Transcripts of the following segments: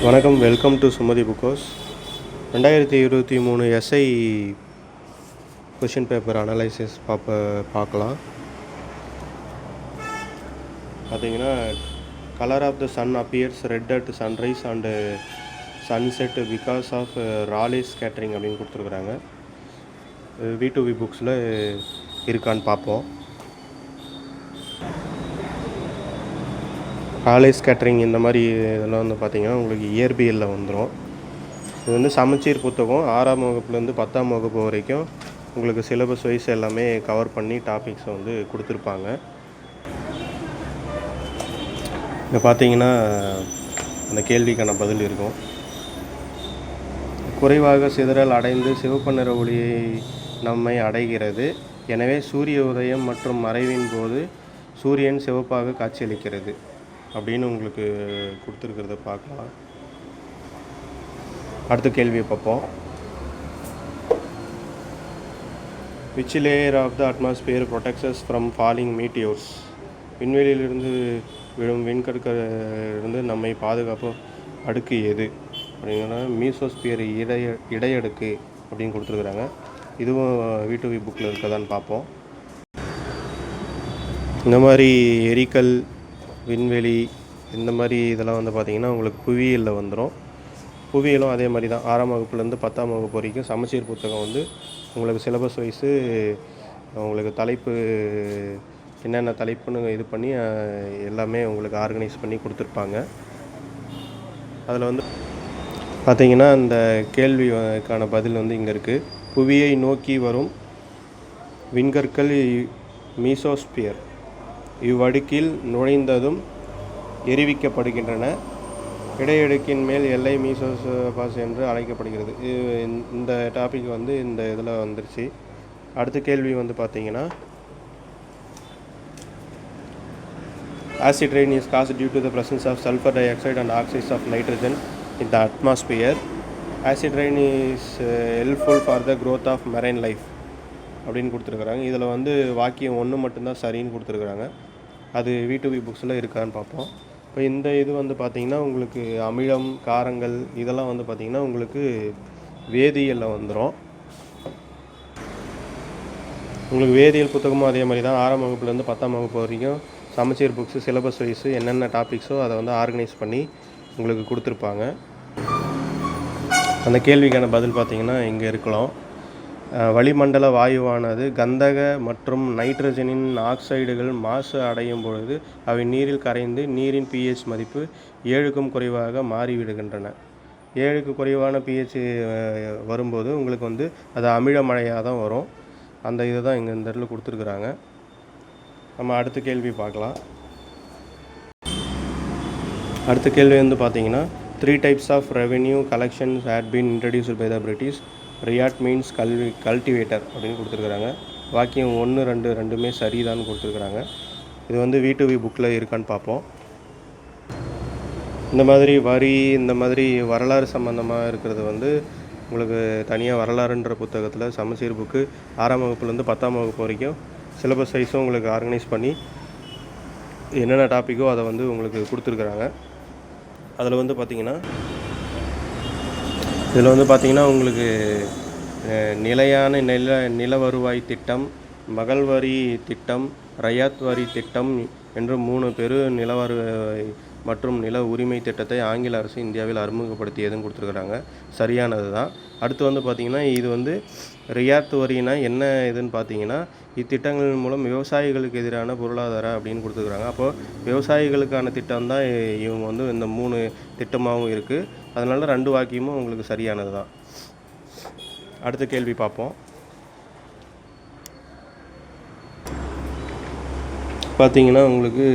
வணக்கம், welcome to Sumathi book house. 2023 SI question paper analysis பார்க்கலாம். பார்த்தீங்கன்னா, colour of the sun appears red at sunrise and sunset because of Rayleigh's scattering அப்படின்னு கொடுத்துருக்குறாங்க. V2V புக்ஸில் இருக்கான்னு பார்ப்போம். ராலேஸ் scattering இந்த மாதிரி இதெல்லாம் வந்து பார்த்திங்கன்னா உங்களுக்கு இயற்பியலில் வந்துடும். இது வந்து சமச்சீர் புத்தகம் 6ஆம் வகுப்புலேருந்து 10ஆம் வகுப்பு வரைக்கும் உங்களுக்கு சிலபஸ் வைஸ் எல்லாமே கவர் பண்ணி டாபிக்ஸை வந்து கொடுத்துருப்பாங்க. இங்கே பார்த்தீங்கன்னா அந்த கேள்விக்கான பதில் இருக்கும். குறைவாக சிதறல் அடைந்து சிவப்பு நிற ஒளியை நம்மை அடைகிறது. எனவே சூரிய உதயம் மற்றும் மறைவின் போது சூரியன் சிவப்பாக காட்சியளிக்கிறது அப்படின்னு உங்களுக்கு கொடுத்துருக்கிறத பார்க்கலாம். அடுத்த கேள்வியை பார்ப்போம். Which layer of the atmosphere protects us from falling meteors? விண்வெளியிலிருந்து விழும் விண்கற்களிலிருந்து நம்மை பாதுகாப்பு அடுக்கு எது அப்படிங்கிற மீசோஸ்பியர் இடையடுக்கு அப்படின்னு கொடுத்துருக்குறாங்க. இதுவும் V2V புக்கில் இருக்கதான்னு பார்ப்போம். இந்த மாதிரி எரிக்கல், விண்வெளி இந்த மாதிரி இதெல்லாம் வந்து பார்த்திங்கன்னா உங்களுக்கு புவியியலில் வந்துடும். புவியியலும் அதே மாதிரி தான் 6ஆம் வகுப்புலேருந்து 10ஆம் வகுப்பு வரைக்கும் சமச்சீர் புத்தகம் வந்து உங்களுக்கு சிலபஸ் வைஸு உங்களுக்கு தலைப்பு என்னென்ன தலைப்புன்னு இது பண்ணி எல்லாமே உங்களுக்கு ஆர்கனைஸ் பண்ணி கொடுத்துருப்பாங்க. அதில் வந்து பார்த்திங்கன்னா இந்த கேள்விக்கான பதில் வந்து இங்கே இருக்குது. புவியை நோக்கி வரும் விண்கற்கள் மீசோஸ்பியர் இவ்வடுக்கில் நுழைந்ததும் எரிவிக்கப்படுகின்றன. இடையடுக்கின் மேல் எல்லை மீசோஸ்பாஸ் என்று அழைக்கப்படுகிறது. இந்த டாபிக் வந்து இந்த இதில் வந்துருச்சு. அடுத்த கேள்வி வந்து பார்த்தீங்கன்னா, acid rain is caused due to the presence of sulfur dioxide and oxides of nitrogen in the atmosphere. Acid rain is helpful for the growth of marine life அப்படின்னு கொடுத்துருக்குறாங்க. இதில் வந்து வாக்கியம் ஒன்று மட்டும்தான் சரின்னு கொடுத்துருக்குறாங்க. அது V2V புக்ஸில் இருக்கான்னு பார்ப்போம். இப்போ இந்த இது வந்து பார்த்திங்கன்னா உங்களுக்கு அமிலம், காரங்கள் இதெல்லாம் வந்து பார்த்திங்கன்னா உங்களுக்கு வேதியியலில் வந்துடும். உங்களுக்கு வேதியியல் புத்தகமும் அதே மாதிரி தான் 6ஆம் வகுப்புலேருந்து 10ஆம் வகுப்பு வரைக்கும் சமச்சீர் புக்ஸு சிலபஸ் வைஸு என்னென்ன டாபிக்ஸோ அதை வந்து ஆர்கனைஸ் பண்ணி உங்களுக்கு கொடுத்துருப்பாங்க. அந்த கேள்விக்கான பதில் பார்த்திங்கன்னா இங்கே இருக்கலாம். வளிமண்டல வாயுவானது கந்தக மற்றும் நைட்ரஜனின் ஆக்சைடுகள் மாசு அடையும் பொழுது அவை நீரில் கரைந்து நீரின் pH மதிப்பு 7க்கும் குறைவாக மாறிவிடுகின்றன. 7க்கு குறைவான pH வரும்போது உங்களுக்கு வந்து அது அமில மழையாக தான் வரும். அந்த இதை தான் இங்கே இந்த இடத்துல கொடுத்துருக்குறாங்க. நம்ம அடுத்த கேள்வி பார்க்கலாம். அடுத்த கேள்வி வந்து பார்த்தீங்கன்னா, 3 types of revenue collections had been introduced by the British. Riot means cultivator அப்படின்னு கொடுத்துருக்குறாங்க. வாக்கியம் 1, 2 ரெண்டுமே சரிதான்னு கொடுத்துருக்குறாங்க. இது வந்து V2V புக்கில் இருக்கான்னு பார்ப்போம். இந்த மாதிரி வரி இந்த மாதிரி வரலாறு சம்மந்தமாக இருக்கிறது வந்து உங்களுக்கு தனியாக வரலாறுன்ற புத்தகத்தில் சமச்சீர் புக்கு 6ஆம் வகுப்புலேருந்து 10ஆம் வகுப்பு வரைக்கும் சிலபஸ் வைஸும் உங்களுக்கு ஆர்கனைஸ் பண்ணி என்னென்ன டாப்பிக்கோ அதை வந்து உங்களுக்கு கொடுத்துருக்குறாங்க. அதில் வந்து பார்த்திங்கன்னா இதில் வந்து பார்த்திங்கன்னா உங்களுக்கு நிலையான நில வருவாய் திட்டம், மகள் வரி திட்டம், ரயாத் வரி திட்டம் என்று 3 பெரு நில வருவாய் மற்றும் நில உரிமை திட்டத்தை ஆங்கில அரசு இந்தியாவில் அறிமுகப்படுத்தியதுன்னு கொடுத்துருக்குறாங்க. சரியானது தான். அடுத்து வந்து பார்த்திங்கன்னா இது வந்து ரியாத் வரினா என்ன இதுன்னு பார்த்தீங்கன்னா, இத்திட்டங்களின் மூலம் விவசாயிகளுக்கு எதிரான பொருளாதார அப்படின்னு கொடுத்துருக்குறாங்க. அப்போது விவசாயிகளுக்கான திட்டம் தான் இவங்க வந்து இந்த 3 திட்டமாகவும் இருக்குது. அதனால 2 வாக்கியமும் உங்களுக்கு சரியானது தான். அடுத்த கேள்வி பார்ப்போம். பார்த்தீங்கன்னா உங்களுக்கு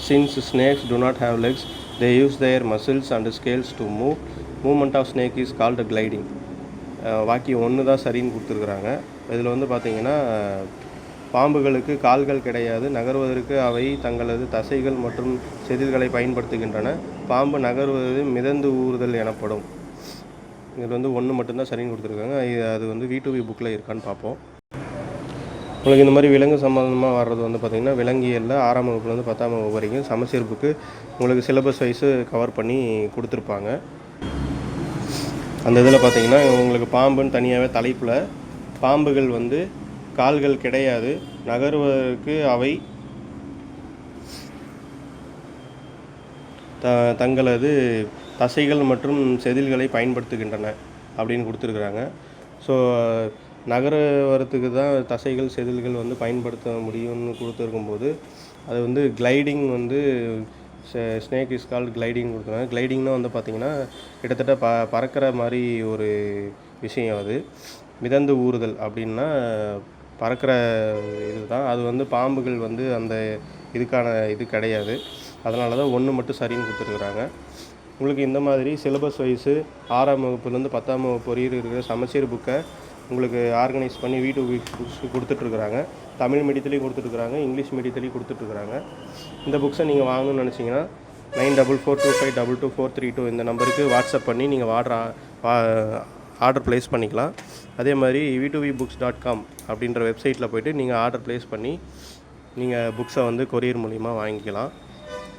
since snakes do not have legs, they use their muscles and scales to move. Movement of snake is called gliding. வாக்கியம் 1 தான் சரின்னு கொடுத்துருக்குறாங்க. இதில் வந்து பார்த்திங்கன்னா பாம்புகளுக்கு கால்கள் கிடையாது. நகர்வதற்கு அவை தங்களது தசைகள் மற்றும் செதில்களை பயன்படுத்துகின்றன. பாம்பு நகர்வது மிதந்து ஊறுதல் எனப்படும். இதில் வந்து 1 மட்டும்தான் சரின்னு கொடுத்துருக்காங்க. அது வந்து V2V புக்கில் இருக்கான்னு பார்ப்போம். உங்களுக்கு இந்த மாதிரி விலங்கு சம்மந்தமாக வர்றது வந்து பார்த்திங்கன்னா விலங்கியலில் 6ஆம் வகுப்புலேருந்து 10ஆம் வகுப்பு வரைக்கும் சமச்சீர் புக்கு உங்களுக்கு சிலபஸ் வைஸு கவர் பண்ணி கொடுத்துருப்பாங்க. அந்த இதில் பார்த்திங்கன்னா உங்களுக்கு பாம்புன்னு தனியாகவே தலைப்பில் பாம்புகள் வந்து கால்கள் கிடையாது, நகர்வதற்கு அவை தங்களது தசைகள் மற்றும் செதில்களை பயன்படுத்துகின்றன அப்படின்னு கொடுத்துருக்குறாங்க. ஸோ நகர்வதற்கு தான் தசைகள் செதில்கள் வந்து பயன்படுத்த முடியும்னு கொடுத்துருக்கும்போது அது வந்து கிளைடிங் வந்து ஸ்னேக் இஸ் கால்டு கிளைடிங் கொடுத்துருக்காங்க. கிளைடிங்னால் வந்து பார்த்திங்கன்னா கிட்டத்தட்ட பறக்கிற மாதிரி ஒரு விஷயம். அது மிதந்து ஊறுதல் அப்படின்னா பறக்கிற இது தான். அது வந்து பாம்புகள் வந்து அந்த இதுக்கான இது கிடையாது. அதனால தான் 1 மட்டும் சரின்னு கொடுத்துருக்குறாங்க. உங்களுக்கு இந்த மாதிரி சிலபஸ் வைஸு 6ஆம் வகுப்புலேருந்து 10ஆம் வகுப்பு வரையும் இருக்கிற சமச்சீர் புக்கை உங்களுக்கு ஆர்கனைஸ் பண்ணி வீட்டு புக்ஸ் கொடுத்துட்ருக்குறாங்க. தமிழ் மீடியத்துலேயும் கொடுத்துட்ருக்குறாங்க, இங்கிலீஷ் மீடியத்துலேயும் கொடுத்துட்ருக்குறாங்க. இந்த புக்ஸை நீங்கள் வாங்கணும்னு நினச்சிங்கன்னா 9442522432 இந்த நம்பருக்கு வாட்ஸ்அப் பண்ணி நீங்கள் ஆர்டர் ப்ளேஸ் பண்ணிக்கலாம். அதே மாதிரி v2vbooks.com அப்படின்ற வெப்சைட்டில் போய்ட்டு நீங்கள் ஆர்டர் ப்ளேஸ் பண்ணி நீங்கள் புக்ஸை வந்து கொரியர் மூலிமா வாங்கிக்கலாம்.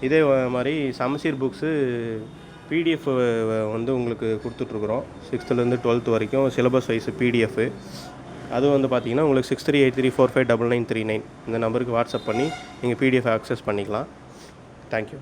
இதே மாதிரி சமச்சீர் புக்ஸு பிடிஎஃப் வந்து உங்களுக்கு கொடுத்துட்ருக்குறோம். 6th-லேருந்து 12th வரைக்கும் சிலபஸ் வைஸு பிடிஎஃப்பு. அது வந்து பார்த்திங்கன்னா உங்களுக்கு 6383459939 இந்த நம்பருக்கு வாட்ஸ்அப் பண்ணி நீங்கள் பிடிஎஃப் ஆக்சஸ் பண்ணிக்கலாம். தேங்க்யூ.